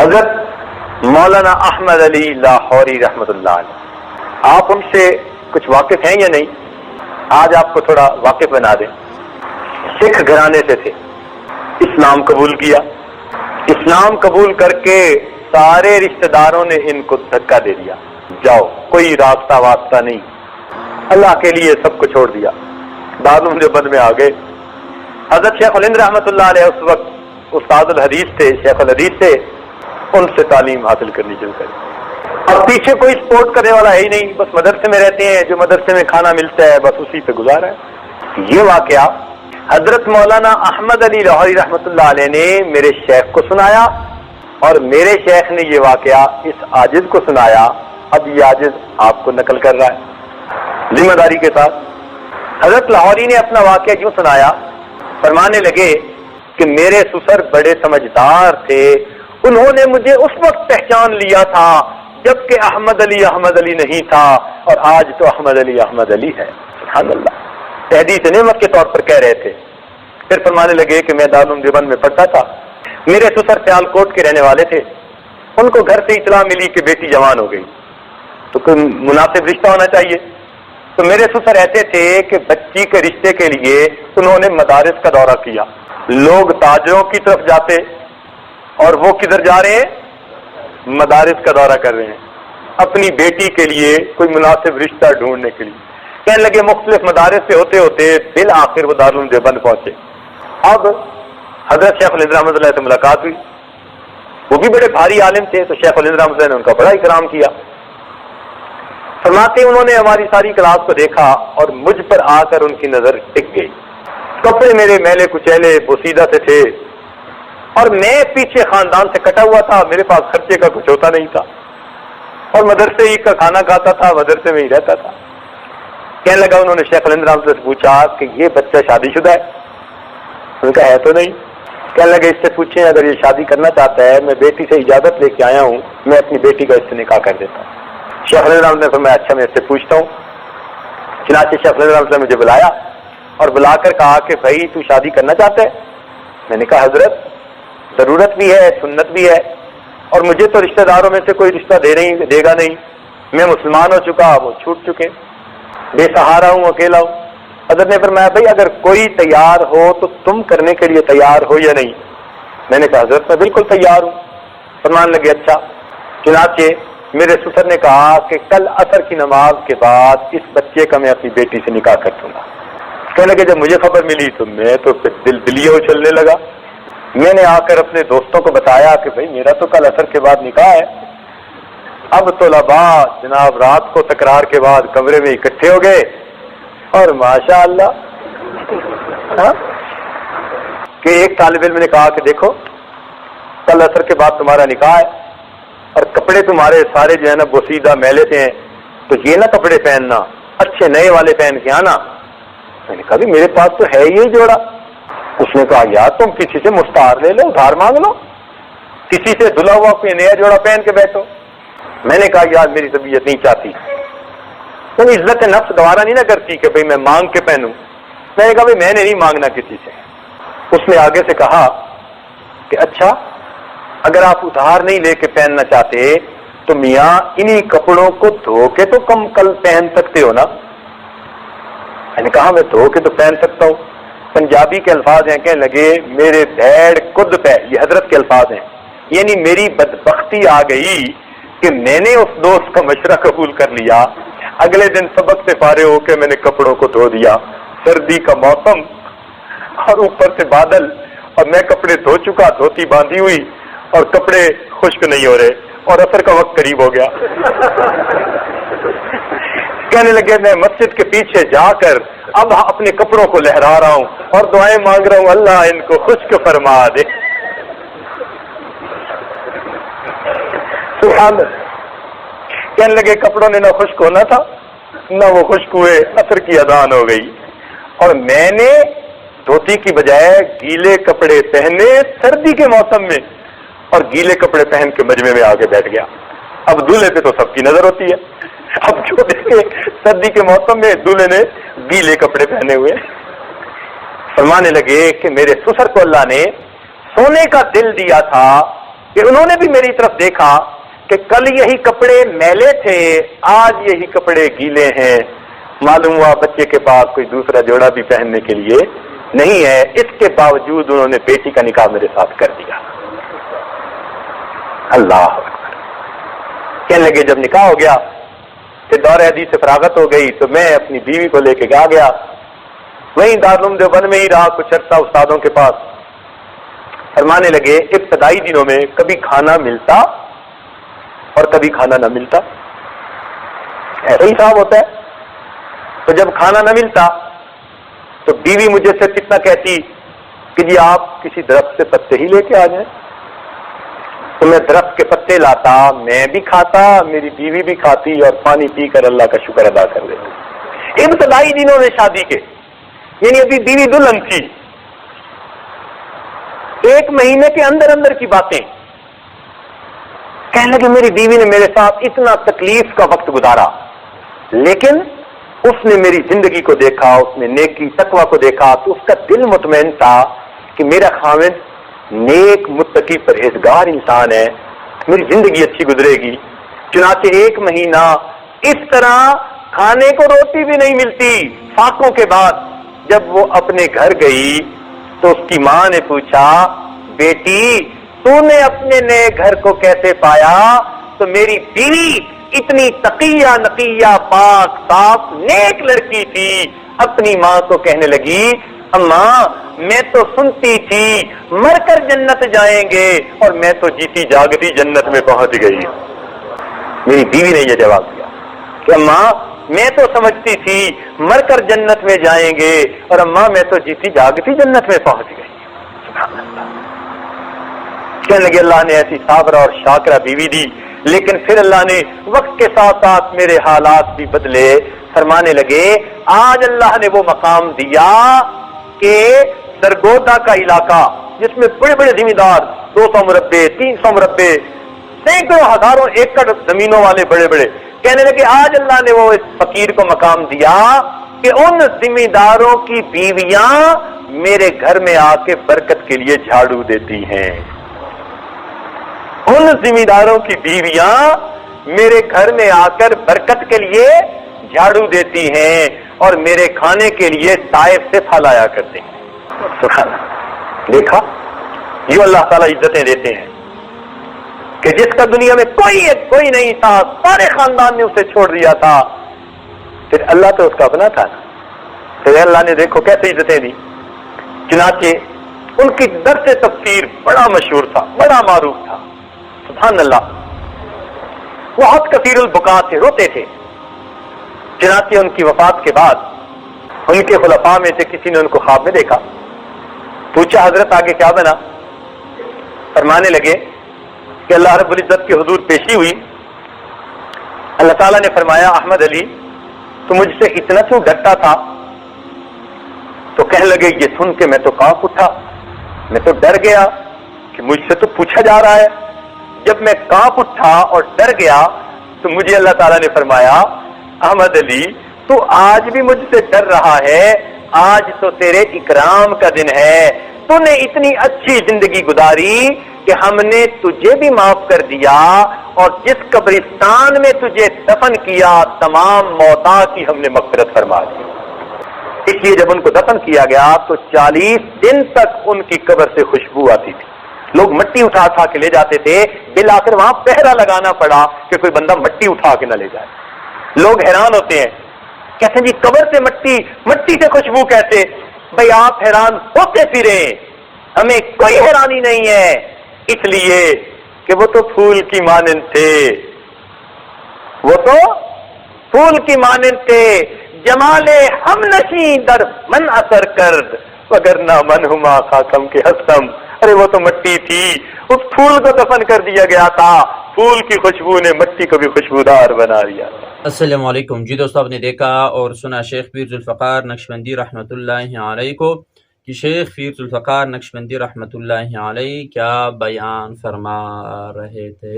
حضرت مولانا احمد علی لاہوری رحمۃ اللہ علیہ، آپ ان سے کچھ واقف ہیں یا نہیں؟ آج آپ کو تھوڑا واقف بنا دیں۔ سکھ گھرانے سے تھے، اسلام قبول کیا، اسلام قبول کر کے سارے رشتہ داروں نے ان کو دھکا دے دیا، جاؤ کوئی رابطہ واسطہ نہیں، اللہ کے لیے سب کو چھوڑ دیا، دارالعلوم دیوبند میں آ گئے۔ حضرت شیخ الہند رحمۃ اللہ علیہ اس وقت استاد الحدیث تھے، شیخ الحدیث تھے، ان سے تعلیم حاصل کرنی شروع کری۔ اب پیچھے کوئی سپورٹ کرنے والا ہے ہی نہیں، بس مدرسے میں رہتے ہیں، جو مدرسے میں کھانا ملتا ہے بس اسی پہ گزارا ہے۔ یہ واقعہ حضرت مولانا احمد علی لاہوری رحمۃ اللہ علیہ نے میرے شیخ کو سنایا، اور میرے شیخ نے یہ واقعہ اس عاجز کو سنایا۔ اب یہ عاجز آپ کو نقل کر رہا ہے ذمہ داری کے ساتھ۔ حضرت لاہوری نے اپنا واقعہ کیوں سنایا؟ فرمانے لگے کہ میرے سسر بڑے سمجھدار تھے، انہوں نے مجھے اس وقت پہچان لیا تھا جبکہ احمد علی نہیں تھا، اور آج تو احمد علی ہے۔ سبحان اللہ، تحدیث نعمت کے طور پر کہہ رہے تھے۔ پھر فرمانے لگے کہ میں دارالعلوم دیوبند میں پڑھتا تھا، میرے سسر سیال کوٹ کے رہنے والے تھے، ان کو گھر سے اطلاع ملی کہ بیٹی جوان ہو گئی، تو کوئی مناسب رشتہ ہونا چاہیے۔ تو میرے سسر ایسے تھے کہ بچی کے رشتے کے لیے انہوں نے مدارس کا دورہ کیا، لوگ تاجروں کی طرف جاتے اور وہ کدھر جا رہے ہیں؟ مدارس کا دورہ کر رہے ہیں اپنی بیٹی کے لیے کوئی مناسب رشتہ ڈھونڈنے کے لیے۔ کہنے لگے مختلف مدارس سے ہوتے ہوتے بالآخر وہ دارالعلوم دیوبند پہنچے۔ اب حضرت شیخ الہند رحمۃ اللہ سے ملاقات ہوئی، وہ بھی بڑے بھاری عالم تھے، تو شیخ الہند رحمۃ اللہ نے ان کا بڑا اکرام کیا۔ فرماتے انہوں نے ہماری ساری کلاس کو دیکھا اور مجھ پر آ کر ان کی نظر ٹک گئی۔ کپڑے میرے میلے کچیلے بوسیدہ سے تھے، اور میں پیچھے خاندان سے کٹا ہوا تھا، میرے پاس خرچے کا کچھ ہوتا نہیں تھا، اور مدرسے ہی کا کھانا کھاتا تھا، مدرسے میں ہی رہتا تھا۔ کہنے لگا انہوں نے شیخ الہند رحمۃ اللہ سے پوچھا کہ یہ بچہ شادی شدہ ہے؟ ان کا ہے تو نہیں۔ کہنے لگے اس سے پوچھیں اگر یہ شادی کرنا چاہتا ہے، میں بیٹی سے اجازت لے کے آیا ہوں، میں اپنی بیٹی کا اس سے نکاح کر دیتا ہوں۔ شیخ الہند رحمۃ اللہ نے فرمایا اچھا میں اس سے پوچھتا ہوں۔ چنانچہ شیخ الہند رحمۃ اللہ نے مجھے بلایا اور بلا کر کہا کہ بھائی تو شادی کرنا چاہتا ہے؟ میں نے کہا حضرت ضرورت بھی ہے، سنت بھی ہے، اور مجھے تو رشتہ داروں میں سے کوئی رشتہ دے گا نہیں، میں مسلمان ہو چکا، وہ چھوٹ چکے، بے سہارا ہوں، اکیلا ہوں۔ حضرت نے فرمایا بھائی اگر کوئی تیار ہو تو تم کرنے کے لیے تیار ہو یا نہیں؟ میں نے کہا حضرت میں بالکل تیار ہوں۔ فرمان لگے اچھا۔ چنانچہ میرے سسر نے کہا کہ کل عصر کی نماز کے بعد اس بچے کا میں اپنی بیٹی سے نکاح کر دوں گا۔ کہنے لگے جب مجھے خبر ملی تو میں تو پھر دلیہ اچھلنے لگا۔ میں نے آ کر اپنے دوستوں کو بتایا کہ بھائی میرا تو کل عصر کے بعد نکاح ہے۔ اب طلباء جناب رات کو تکرار کے بعد کمرے میں اکٹھے ہو گئے، اور ماشاء اللہ کہ ایک طالب علم نے کہا کہ دیکھو کل عصر کے بعد تمہارا نکاح ہے، اور کپڑے تمہارے سارے جو ہے نا بوسیدہ میلے سے ہیں، تو یہ نہ کپڑے پہننا، اچھے نئے والے پہن کے آنا۔ میں نے کہا بھی میرے پاس تو ہے یہ جوڑا۔ اس نے کہا یار تم کسی سے مستعار لے لو، ادھار مانگ لو، کسی سے دھلا ہوا کوئی نیا جوڑا پہن کے بیٹھو۔ میں نے کہا یار میری طبیعت نہیں چاہتی، تم عزت نفس گوارا نہیں نہ کرتی کہ بھئی میں مانگ کے پہنوں۔ میں نے کہا بھئی میں نے نہیں مانگنا کسی سے۔ اس نے آگے سے کہا کہ اچھا اگر آپ ادھار نہیں لے کے پہننا چاہتے تو میاں انہی کپڑوں کو دھو کے تو کم کل پہن سکتے ہو نا۔ میں نے کہا میں دھو کے تو پہن سکتا ہوں۔ پنجابی کے الفاظ ہیں، کہنے لگے میرے بھیڑ کد پہ، یہ حضرت کے الفاظ ہیں، یعنی میری بدبختی آ گئی کہ میں نے اس دوست کا مشورہ قبول کر لیا، اگلے دن سبق سے فارغ ہو کے میں نے کپڑوں کو دھو دیا، سردی کا موسم اور اوپر سے بادل، اور میں کپڑے دھو چکا، دھوتی باندھی ہوئی، اور کپڑے خشک نہیں ہو رہے، اور عصر کا وقت قریب ہو گیا۔ کہنے لگے میں مسجد کے پیچھے جا کر اب اپنے کپڑوں کو لہرا رہا ہوں اور دعائیں مانگ رہا ہوں اللہ ان کو خشک فرما دے۔ سبحان اللہ۔ کہنے لگے کپڑوں نے نہ خشک ہونا تھا نہ وہ خشک ہوئے، عصر کی اذان ہو گئی، اور میں نے دھوتی کی بجائے گیلے کپڑے پہنے سردی کے موسم میں، اور گیلے کپڑے پہن کے مجمع میں آگے بیٹھ گیا۔ اب دولہے پہ تو سب کی نظر ہوتی ہے، اب جو دیکھے سردی کے موسم میں دولہے نے گیلے کپڑے پہنے ہوئے۔ فرمانے لگے کہ میرے سسر کو اللہ نے سونے کا دل دیا تھا کہ انہوں نے بھی میری طرف دیکھا کہ کل یہی کپڑے میلے تھے، آج یہی کپڑے گیلے ہیں، معلوم ہوا بچے کے پاس کوئی دوسرا جوڑا بھی پہننے کے لیے نہیں ہے، اس کے باوجود انہوں نے بیٹی کا نکاح میرے ساتھ کر دیا۔ اللہ اکبر۔ کہنے لگے جب نکاح ہو گیا کہ دور حدیث سے فراغت ہو گئی تو میں اپنی بیوی کو لے کے گیا، وہیں دارالعلوم دیوبند میں ہی رہا کچھ عرصہ استادوں کے پاس۔ فرمانے لگے ابتدائی دنوں میں کبھی کھانا ملتا اور کبھی کھانا نہ ملتا، ایسا ہی صاحب ہوتا ہے۔ تو جب کھانا نہ ملتا تو بیوی مجھے سے کتنا کہتی کہ جی آپ کسی درخت سے پتے ہی لے کے آ جائیں، تو میں درخت کے پتے لاتا، میں بھی کھاتا، میری بیوی بھی کھاتی اور پانی پی کر اللہ کا شکر ادا کر دیتی۔ ابتدائی دنوں میں شادی کے، یعنی ابھی بیوی دلہن تھی، 1 مہینے کے اندر اندر کی باتیں۔ کہنے لگے میری بیوی نے میرے ساتھ اتنا تکلیف کا وقت گزارا، لیکن اس نے میری زندگی کو دیکھا، اس نے نیکی تقوی کو دیکھا تو اس کا دل مطمئن تھا کہ میرا خاوند نیک متقی پرہیزگار انسان ہے، میری زندگی اچھی گزرے گی۔ چنانچہ 1 مہینہ اس طرح کھانے کو روٹی بھی نہیں ملتی۔ فاقوں کے بعد جب وہ اپنے گھر گئی تو اس کی ماں نے پوچھا بیٹی تو نے اپنے نئے گھر کو کیسے پایا؟ تو میری بیوی اتنی تقیہ نقیہ پاک صاف نیک لڑکی تھی، اپنی ماں کو کہنے لگی اماں میں تو سنتی تھی مر کر جنت جائیں گے اور میں تو جیتی جاگتی جنت میں پہنچ گئی۔ میری بیوی نے یہ جواب دیا کہ اماں میں تو سمجھتی تھی مر کر جنت میں جائیں گے اور اماں میں تو جیتی جاگتی جنت میں پہنچ گئی۔ سبحان اللہ۔ کہنے لگے اللہ نے ایسی صابرہ اور شاکرہ بیوی دی، لیکن پھر اللہ نے وقت کے ساتھ ساتھ میرے حالات بھی بدلے۔ فرمانے لگے آج اللہ نے وہ مقام دیا کہ سرگودا کا علاقہ جس میں بڑے بڑے زمیندار 200 مربع 300 مربع سینکڑوں ہزاروں ایکڑ زمینوں والے بڑے بڑے، کہنے لگے آج اللہ نے وہ اس فقیر کو مقام دیا کہ ان زمینداروں کی بیویاں میرے گھر میں آ کے برکت کے لیے جھاڑو دیتی ہیں، ان زمینداروں کی بیویاں میرے گھر میں آ کر برکت کے لیے جھاڑو دیتی ہیں اور میرے کھانے کے لیے طائف سے پھل آیا کرتے ہیں۔ سبحان اللہ۔ دیکھا یہ اللہ تعالیٰ عزتیں دیتے ہیں کہ جس کا دنیا میں کوئی نہیں تھا، سارے خاندان نے اسے چھوڑ دیا تھا، پھر اللہ تو اس کا اپنا تھا نا، پھر اللہ نے دیکھو کیسے عزتیں دی۔ چنانچہ ان کی درس تفسیر بڑا مشہور تھا، بڑا معروف تھا۔ سبحان اللہ۔ بہت کثیر البکا تھے، روتے تھے۔ چنانچہ ان کی وفات کے بعد ان کے خلفاء میں سے کسی نے ان کو خواب میں دیکھا، پوچھا حضرت آگے کیا بنا؟ فرمانے لگے کہ اللہ رب العزت کے حضور پیشی ہوئی، اللہ تعالیٰ نے فرمایا احمد علی تو مجھ سے اتنا کیوں ڈرتا تھا؟ تو کہنے لگے یہ سن کے میں تو کانپ اٹھا، میں تو ڈر گیا کہ مجھ سے تو پوچھا جا رہا ہے۔ جب میں کانپ اٹھا اور ڈر گیا تو مجھے اللہ تعالیٰ نے فرمایا احمد علی تو آج بھی مجھ سے ڈر رہا ہے، آج تو تیرے اکرام کا دن ہے، تو نے اتنی اچھی زندگی گزاری کہ ہم نے تجھے بھی معاف کر دیا اور جس قبرستان میں تجھے دفن کیا تمام موتا کی ہم نے مغفرت فرما دی۔ اس لیے جب ان کو دفن کیا گیا تو 40 دن تک ان کی قبر سے خوشبو آتی تھی، لوگ مٹی اٹھا کے لے جاتے تھے، بالآخر وہاں پہرا لگانا پڑا کہ کوئی بندہ مٹی اٹھا کے نہ لے جائے۔ لوگ حیران ہوتے ہیں، کہتے ہیں جی قبر سے مٹی سے خوشبو کیسے؟ بھئی آپ حیران ہوتے پھریں، ہمیں کوئی حیرانی نہیں ہے، اس لیے کہ وہ تو پھول کی مانند تھے، وہ تو پھول کی مانند تھے، جمال ہم نشیں در من اثر کرد وگرنہ من ہما خاکم کے ہستم۔ ارے وہ تو مٹی تھی، اس پھول کو دفن کر دیا گیا تھا، پھول کی خوشبو نے مٹی کو بھی خوشبودار بنا دیا۔ السلام علیکم جی دوستو، آپ نے دیکھا اور سنا شیخ پیر ذوالفقار نقشبندی رحمۃ اللہ علیہ کو کہ شیخ پیر ذوالفقار نقشبندی رحمۃ اللہ علیہ کیا بیان فرما رہے تھے۔